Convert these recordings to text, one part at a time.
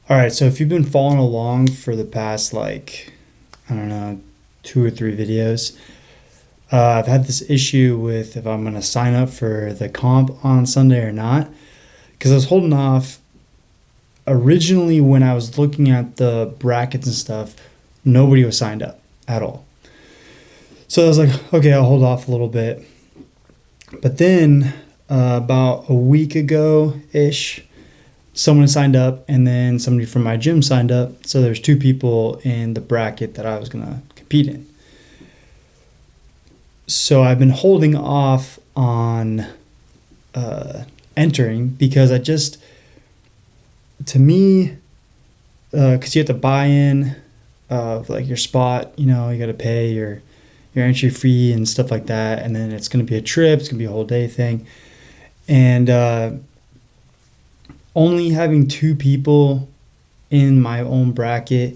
All right, so if you've been following along for the past, I don't know, 2 or 3 videos, I've had this issue with if I'm going to sign up for the comp on Sunday or not. Because I was holding off originally when I was looking at the brackets and stuff, nobody was signed up at all. So I was like, okay, I'll hold off a little bit. But then about a week ago-ish, someone signed up, and then somebody from my gym signed up. So there's 2 people in the bracket that I was going to compete in. So I've been holding off on entering because to me, because you have to buy in of like your spot, you got to pay your entry fee and stuff like that. And then it's going to be a trip. It's going to be a whole day thing. And only having 2 people in my own bracket,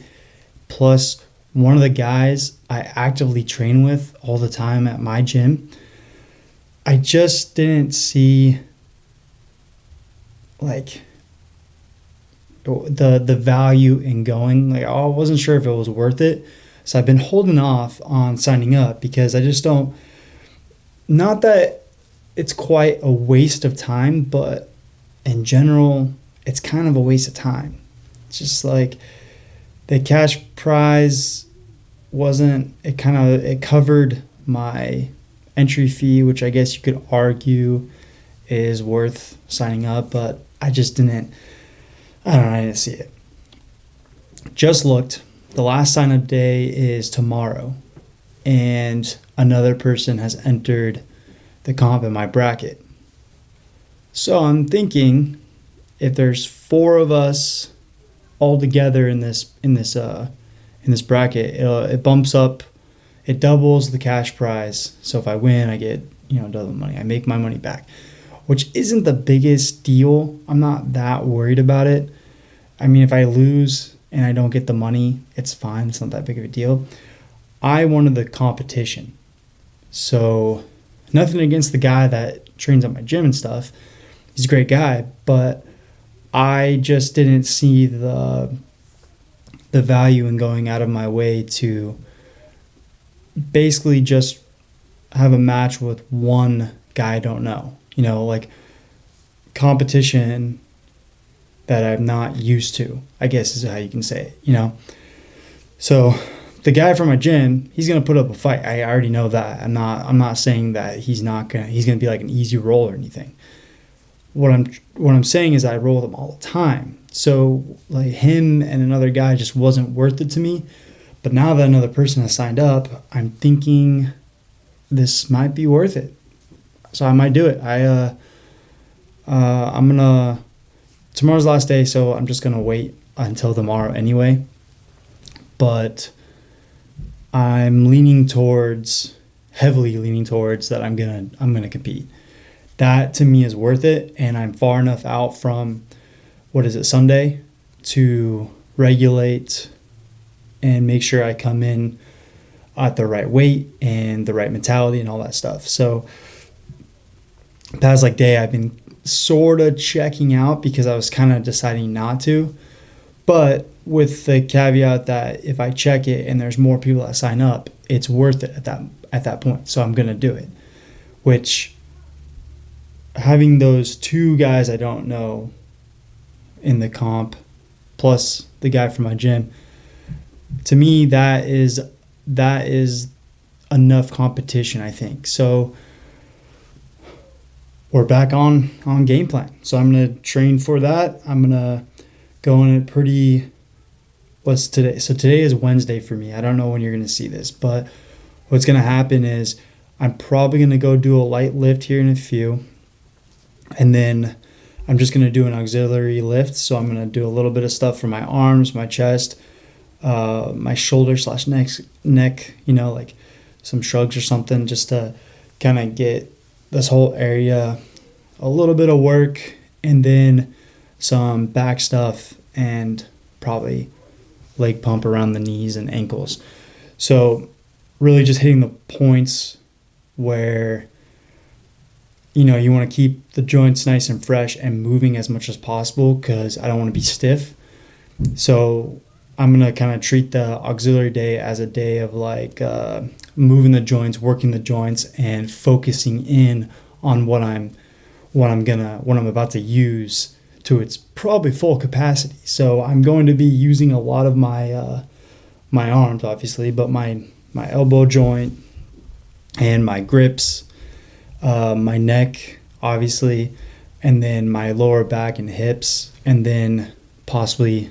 plus one of the guys I actively train with all the time at my gym, I just didn't see like the value in going. Like, I wasn't sure if it was worth it. So I've been holding off on signing up because I just don't, not that it's quite a waste of time, but in general, it's kind of a waste of time. It's just like the cash prize it covered my entry fee, which I guess you could argue is worth signing up, but I didn't see it. Just looked. The last sign up day is tomorrow, and another person has entered the comp in my bracket. So I'm thinking, if there's 4 of us all together in this bracket, it bumps up, it doubles the cash prize. So if I win, I get double the money. I make my money back, which isn't the biggest deal. I'm not that worried about it. I mean, if I lose and I don't get the money, it's fine. It's not that big of a deal. I wanted the competition. So nothing against the guy that trains at my gym and stuff. He's a great guy, but I just didn't see the value in going out of my way to basically just have a match with one guy I don't know. Like competition that I'm not used to, I guess is how you can say it, So the guy from my gym, he's going to put up a fight. I already know that. I'm not saying that he's going to be like an easy roll or anything. What I'm saying is I roll with him all the time. So like him and another guy just wasn't worth it to me. But now that another person has signed up, I'm thinking this might be worth it. So I might do it. Tomorrow's the last day, so I'm just gonna wait until tomorrow anyway. But I'm heavily leaning towards that I'm gonna compete. That to me is worth it, and I'm far enough out from Sunday to regulate and make sure I come in at the right weight and the right mentality and all that stuff. So past day I've been sort of checking out because I was kind of deciding not to, but with the caveat that if I check it and there's more people that sign up, it's worth it at that point. So I'm gonna do it. Which, having those 2 guys I don't know in the comp plus the guy from my gym, to me that is enough competition, I think. So we're back on game plan. So I'm going to train for that. I'm going to go in it what's today? So today is Wednesday for me. I don't know when you're going to see this, but what's going to happen is I'm probably going to go do a light lift here in a few. And then I'm just going to do an auxiliary lift. So I'm going to do a little bit of stuff for my arms, my chest, my shoulder / neck, like some shrugs or something, just to kind of get this whole area a little bit of work, and then some back stuff and probably leg pump around the knees and ankles. So really just hitting the points where you want to keep the joints nice and fresh and moving as much as possible, because I don't want to be stiff. So I'm going to kind of treat the auxiliary day as a day of like moving the joints, working the joints, and focusing in on what I'm about to use to its probably full capacity. So I'm going to be using a lot of my arms, obviously, but my elbow joint and my grips, my neck, obviously, and then my lower back and hips, and then possibly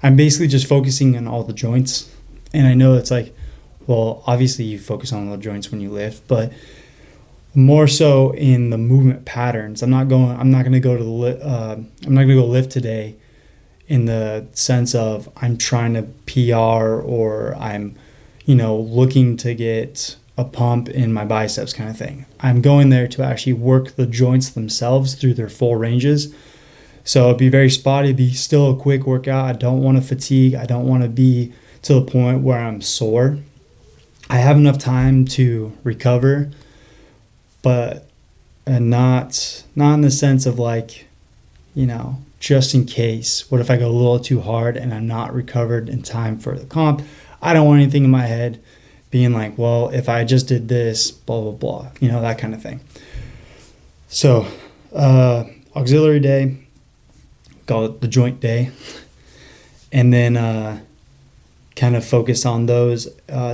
I'm basically just focusing on all the joints. And I know it's like, well, obviously you focus on all the joints when you lift, but more so in the movement patterns. I'm not going to go lift today in the sense of I'm trying to PR or I'm, looking to get a pump in my biceps kind of thing. I'm going there to actually work the joints themselves through their full ranges. So it'd be very spotty, be still a quick workout. I don't want to fatigue. I don't want to be to the point where I'm sore. I have enough time to recover, but not in the sense of like, just in case. What if I go a little too hard and I'm not recovered in time for the comp? I don't want anything in my head being like, well, if I just did this, blah, blah, blah, that kind of thing. So auxiliary day, call it the joint day, and then kind of focus on those.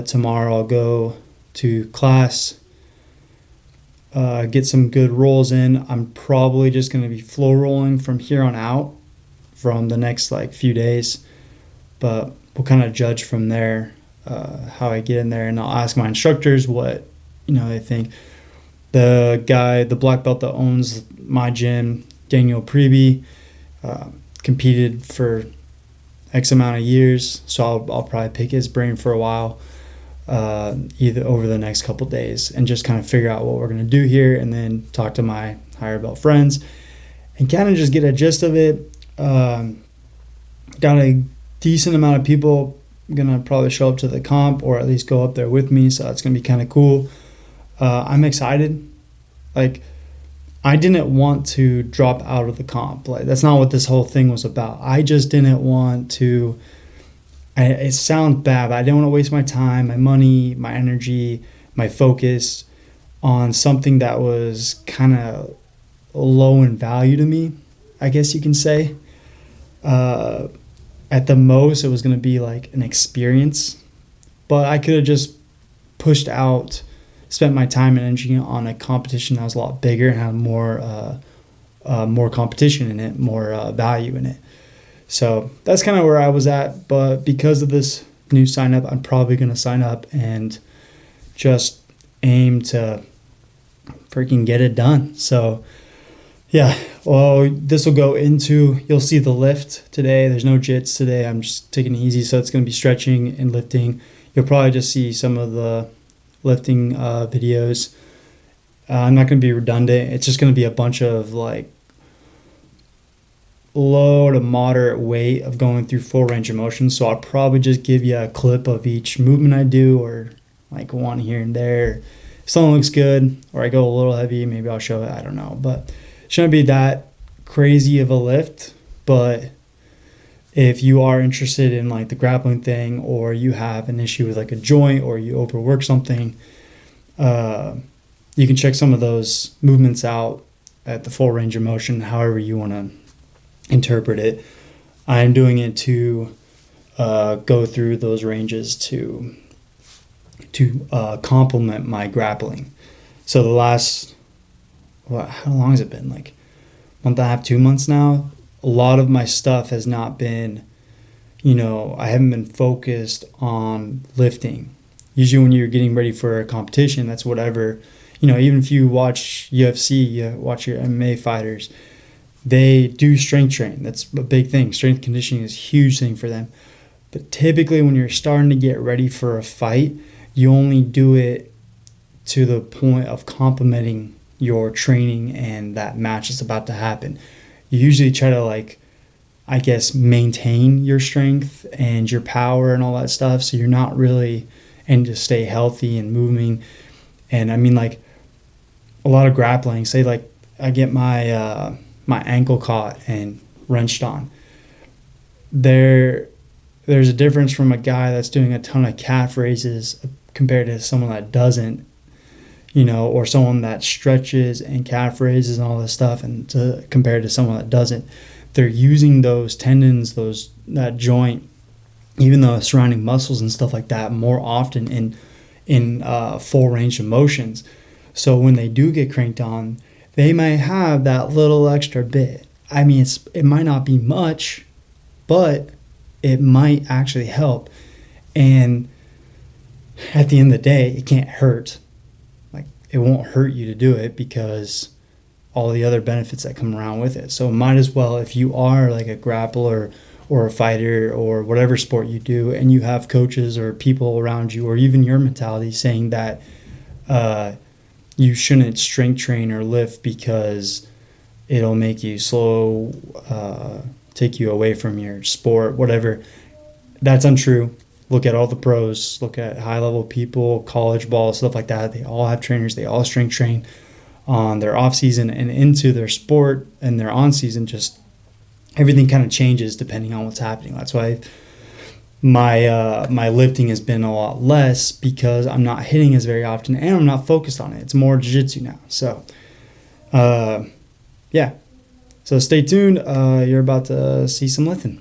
Tomorrow I'll go to class, get some good rolls in. I'm probably just going to be flow rolling from here on out from the next few days, but we'll kind of judge from there how I get in there, and I'll ask my instructors what they think. The black belt that owns my gym, Daniel Preby, competed for X amount of years, so I'll probably pick his brain for a while, either over the next couple days, and just kind of figure out what we're going to do here, and then talk to my higher belt friends and kind of just get a gist of it. Got a decent amount of people going to probably show up to the comp, or at least go up there with me, so it's going to be kind of cool. I'm excited. I didn't want to drop out of the comp. That's not what this whole thing was about. I just didn't want to. It sounds bad, but I didn't want to waste my time, my money, my energy, my focus on something that was kind of low in value to me, I guess you can say. At the most, it was going to be like an experience, but I could have just pushed out, spent my time and energy on a competition that was a lot bigger and had more competition in it, more value in it. So that's kind of where I was at. But because of this new sign up, I'm probably going to sign up and just aim to freaking get it done. So yeah, well, this will go into, you'll see the lift today. There's no jits today. I'm just taking it easy. So it's going to be stretching and lifting. You'll probably just see some of the lifting videos. I'm not going to be redundant. It's just going to be a bunch of low to moderate weight of going through full range of motion. So I'll probably just give you a clip of each movement I do, or one here and there. If something looks good, or I go a little heavy, maybe I'll show it. I don't know, but it shouldn't be that crazy of a lift. But if you are interested in the grappling thing, or you have an issue with a joint, or you overwork something, you can check some of those movements out at the full range of motion, however you want to interpret it. I'm doing it to go through those ranges to complement my grappling. So the last, how long has it been? Month and a half, 2 months now. A lot of my stuff has not been, I haven't been focused on lifting. Usually when you're getting ready for a competition, that's whatever, even if you watch UFC, you watch your MMA fighters, they do strength train. That's a big thing. Strength conditioning is a huge thing for them. But typically when you're starting to get ready for a fight, you only do it to the point of complementing your training and that match that's about to happen. You usually try to maintain your strength and your power and all that stuff, so you're not really, and to stay healthy and moving. And I mean, a lot of grappling, say I get my ankle caught and wrenched on. there's a difference from a guy that's doing a ton of calf raises compared to someone that doesn't, or someone that stretches and calf raises and all this stuff, and compared to someone that doesn't. They're using those tendons, that joint, even the surrounding muscles and stuff like that, more often in full range of motions. So when they do get cranked on, they might have that little extra bit. I mean, it might not be much, but it might actually help. And at the end of the day, it can't hurt. Like, it won't hurt you to do it because all the other benefits that come around with it. So might as well, if you are like a grappler or a fighter or whatever sport you do, and you have coaches or people around you, or even your mentality saying that you shouldn't strength train or lift because it'll make you slow, take you away from your sport, whatever. That's untrue. Look at all the pros, look at high level people, college ball, stuff like that. They all have trainers, they all strength train on their off season and into their sport, and their on season, just everything kind of changes depending on what's happening. That's why my lifting has been a lot less, because I'm not hitting as very often and I'm not focused on it. It's more jiu-jitsu now. So yeah, so stay tuned. You're about to see some lifting.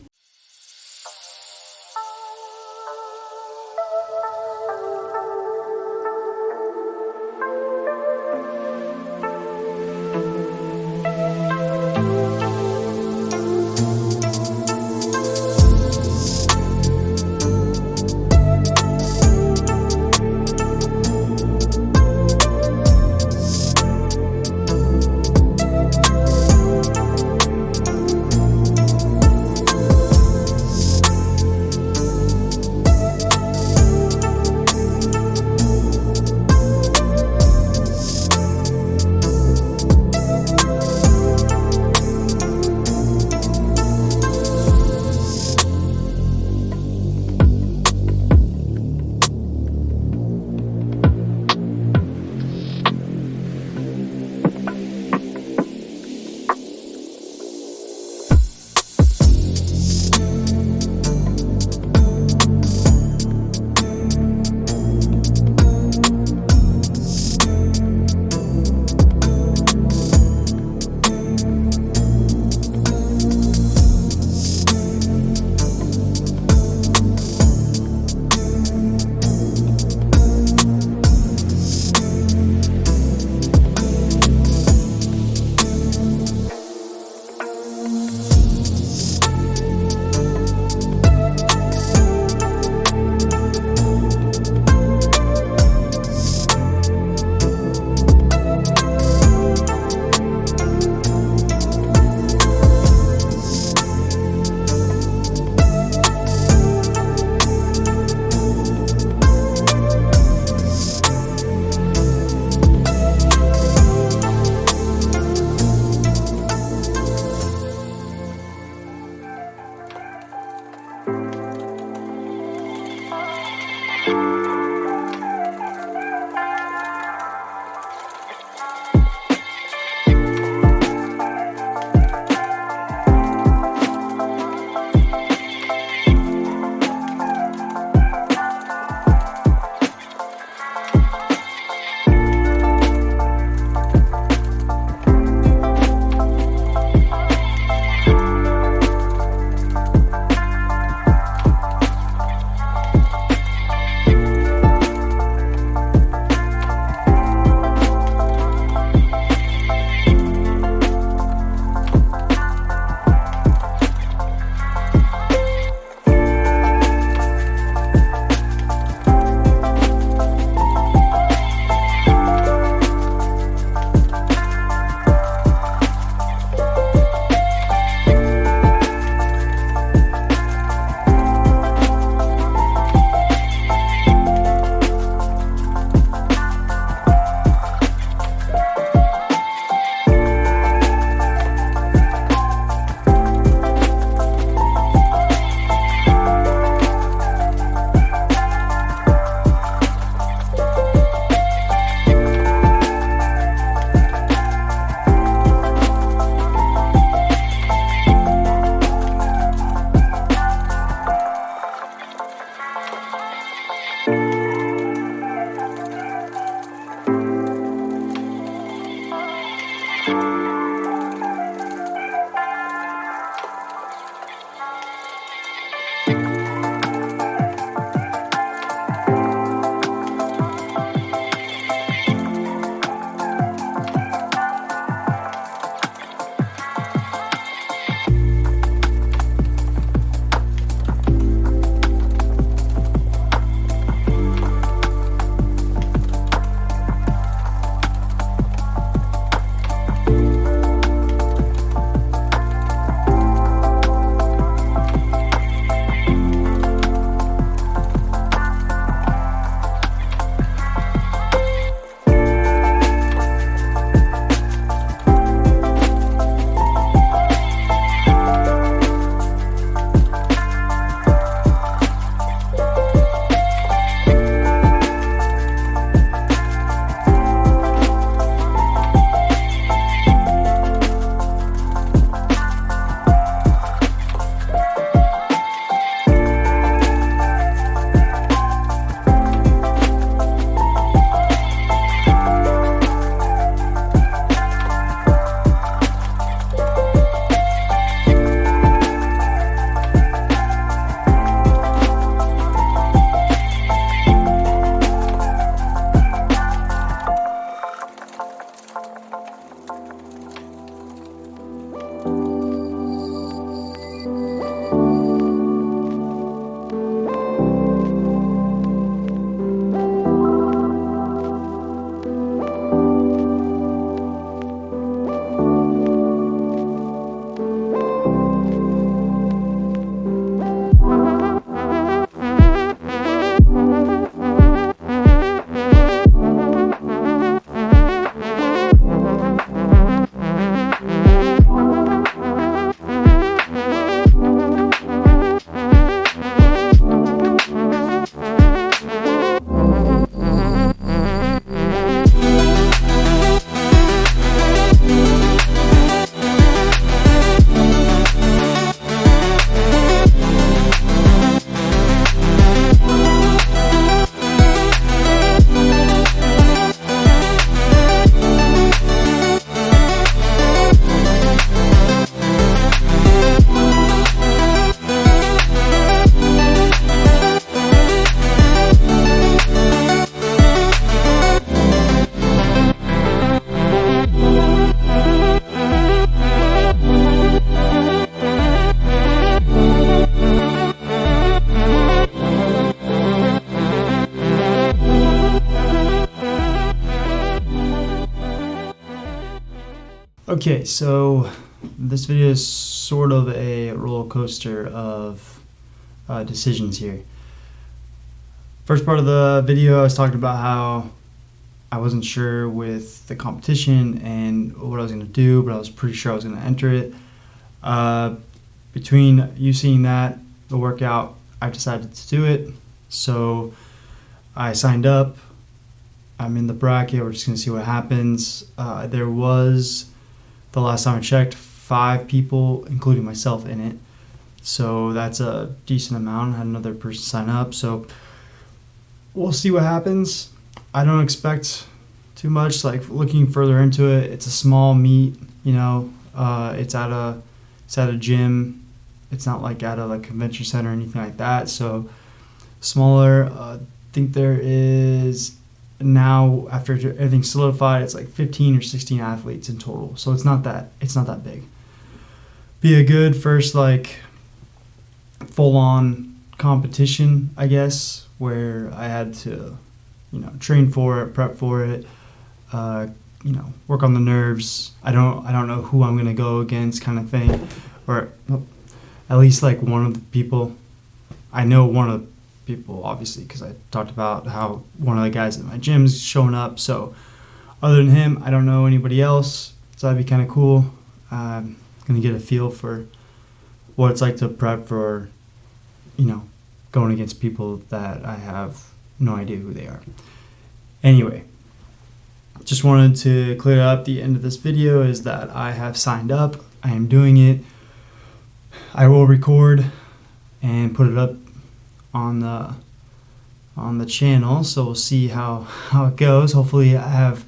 Okay, so this video is sort of a roller coaster of decisions here. First part of the video, I was talking about how I wasn't sure with the competition and what I was going to do, but I was pretty sure I was going to enter it. Between you seeing that, the workout, I decided to do it. So I signed up. I'm in the bracket. We're just going to see what happens. There was, the last time I checked, 5 people, including myself, in it. So that's a decent amount. I had another person sign up. So we'll see what happens. I don't expect too much. Like, looking further into it, it's a small meet. You know, it's at a gym. It's not like at a convention center or anything like that. So smaller. I think there is now, after everything's solidified, it's like 15 or 16 athletes in total. So it's not that big. Be a good first full-on competition, I guess, where I had to, train for it, prep for it, work on the nerves. I don't know who I'm gonna go against, kind of thing, or at least one of the people. I know one of the people, obviously, because I talked about how one of the guys at my gym's showing up. So other than him, I don't know anybody else. So that'd be kind of cool. I'm gonna get a feel for what it's like to prep for, going against people that I have no idea who they are. Anyway, just wanted to clear up the end of this video is that I have signed up. I am doing it. I will record and put it up on the channel, so we'll see how it goes. Hopefully I have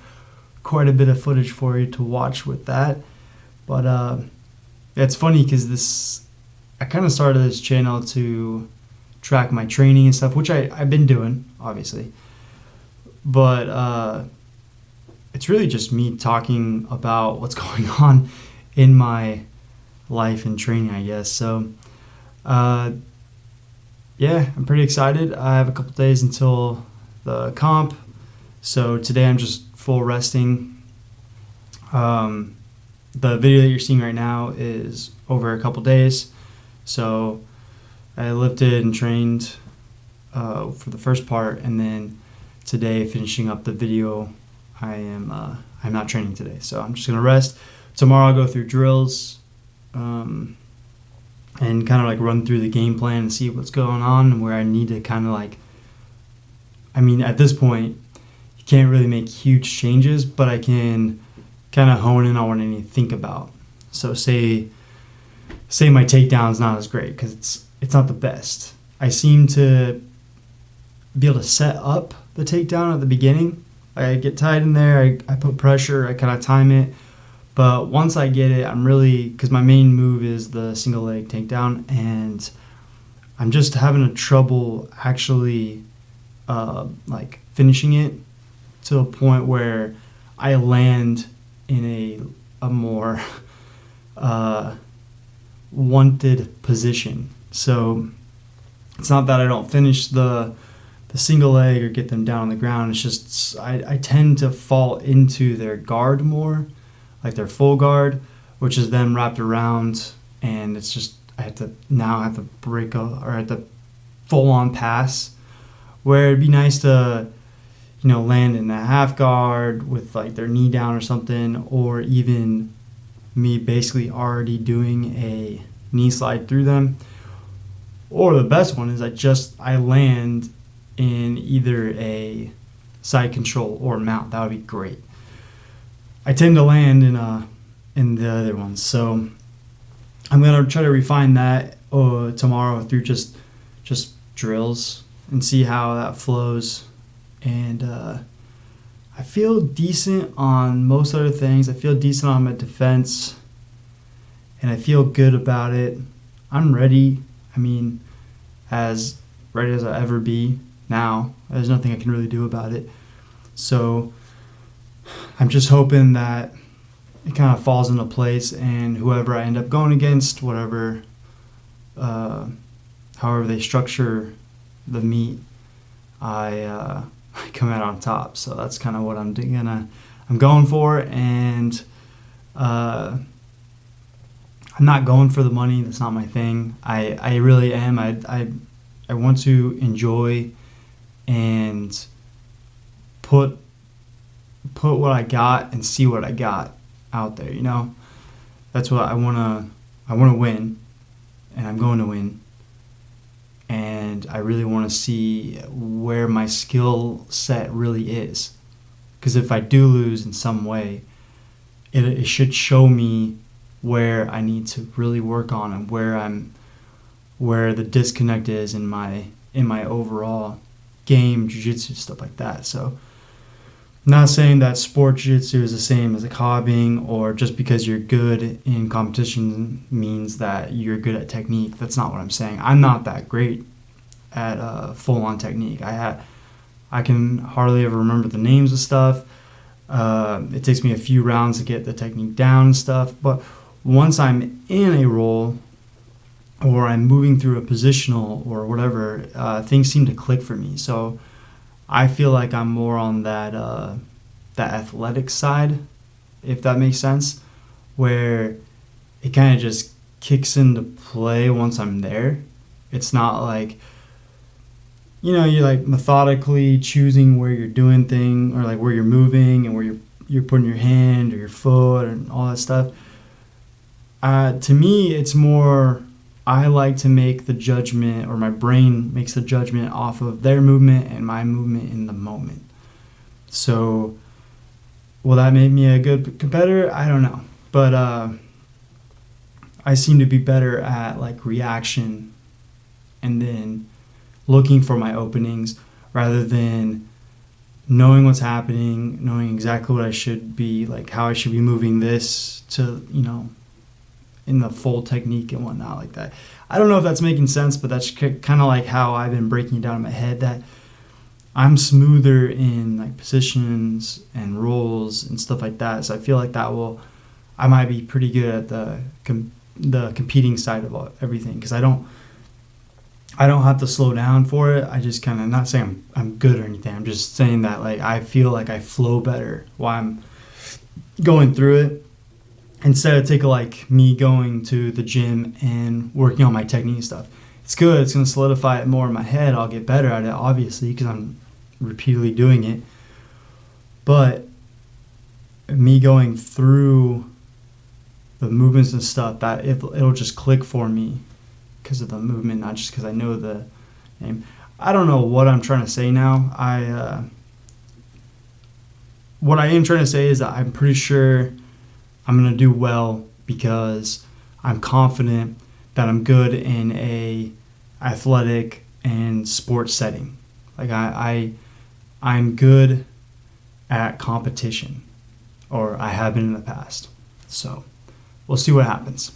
quite a bit of footage for you to watch with that. But it's funny because I kind of started this channel to track my training and stuff, which I've been doing, obviously. But it's really just me talking about what's going on in my life and training, I guess. So yeah, I'm pretty excited. I have a couple days until the comp. So today I'm just full resting. The video that you're seeing right now is over a couple days. So I lifted and trained for the first part, and then today, finishing up the video, I'm not training today. So I'm just gonna rest. Tomorrow I'll go through drills and kind of run through the game plan and see what's going on and where I need to kind of at this point, you can't really make huge changes, but I can kind of hone in on what I need to think about. So say my takedown's not as great because it's not the best. I seem to be able to set up the takedown at the beginning. I get tight in there, I put pressure, I kind of time it. But once I get it, I'm really, because my main move is the single leg takedown, and I'm just having a trouble actually finishing it to a point where I land in a more wanted position. So it's not that I don't finish the single leg or get them down on the ground. It's just I tend to fall into their guard more, like their full guard, which is then wrapped around, and it's just I have to break or I have to full on pass, where it'd be nice to land in a half guard with their knee down or something, or even me basically already doing a knee slide through them. Or the best one is I land in either a side control or mount. That would be great. I tend to land in the other ones, so I'm gonna try to refine that tomorrow through just drills and see how that flows. And I feel decent on most other things. I feel decent on my defense, and I feel good about it. I'm ready. As ready as I'll ever be now. There's nothing I can really do about it. So I'm just hoping that it kind of falls into place, and whoever I end up going against, however they structure the meet, I come out on top. So that's kind of what I'm going for, and I'm not going for the money. That's not my thing. I really am. I want to enjoy and put what I got and see what I got out there, you know? That's what I want to win, and I'm going to win. And I really want to see where my skill set really is. Because if I do lose in some way, it should show me where I need to really work on and where the disconnect is in my overall game, jiu-jitsu, stuff like that. So not saying that sport jiu-jitsu is the same as like hobbying, or just because you're good in competition means that you're good at technique. That's not what I'm saying. I'm not that great at full-on technique. I can hardly ever remember the names of stuff. It takes me a few rounds to get the technique down and stuff, but once I'm in a role or I'm moving through a positional or whatever, things seem to click for me. So I feel like I'm more on that athletic side, if that makes sense, where it kind of just kicks into play once I'm there. It's not like, you're like methodically choosing where you're doing things, or like where you're moving and where you're putting your hand or your foot and all that stuff. To me, it's more, I like to make the judgment, or my brain makes the judgment off of their movement and my movement in the moment. So will that make me a good competitor? I don't know. But I seem to be better at like reaction and then looking for my openings rather than knowing what's happening, knowing exactly what I should be, like how I should be moving this to, in the full technique and whatnot like that. I don't know if that's making sense, but that's kind of like how I've been breaking it down in my head, that I'm smoother in like positions and roles and stuff like that. So I feel like I might be pretty good at the competing side of everything, because I don't have to slow down for it. I just kind of, not saying I'm good or anything. I'm just saying that like I feel like I flow better while I'm going through it, instead of taking like me going to the gym and working on my technique and stuff. It's good. It's going to solidify it more in my head. I'll get better at it, obviously, because I'm repeatedly doing it. But me going through the movements and stuff, that it'll just click for me because of the movement, not just because I know the name. I don't know what I'm trying to say now. What I am trying to say is that I'm pretty sure I'm going to do well, because I'm confident that I'm good in a athletic and sports setting. Like I'm good at competition, or I have been in the past. So we'll see what happens.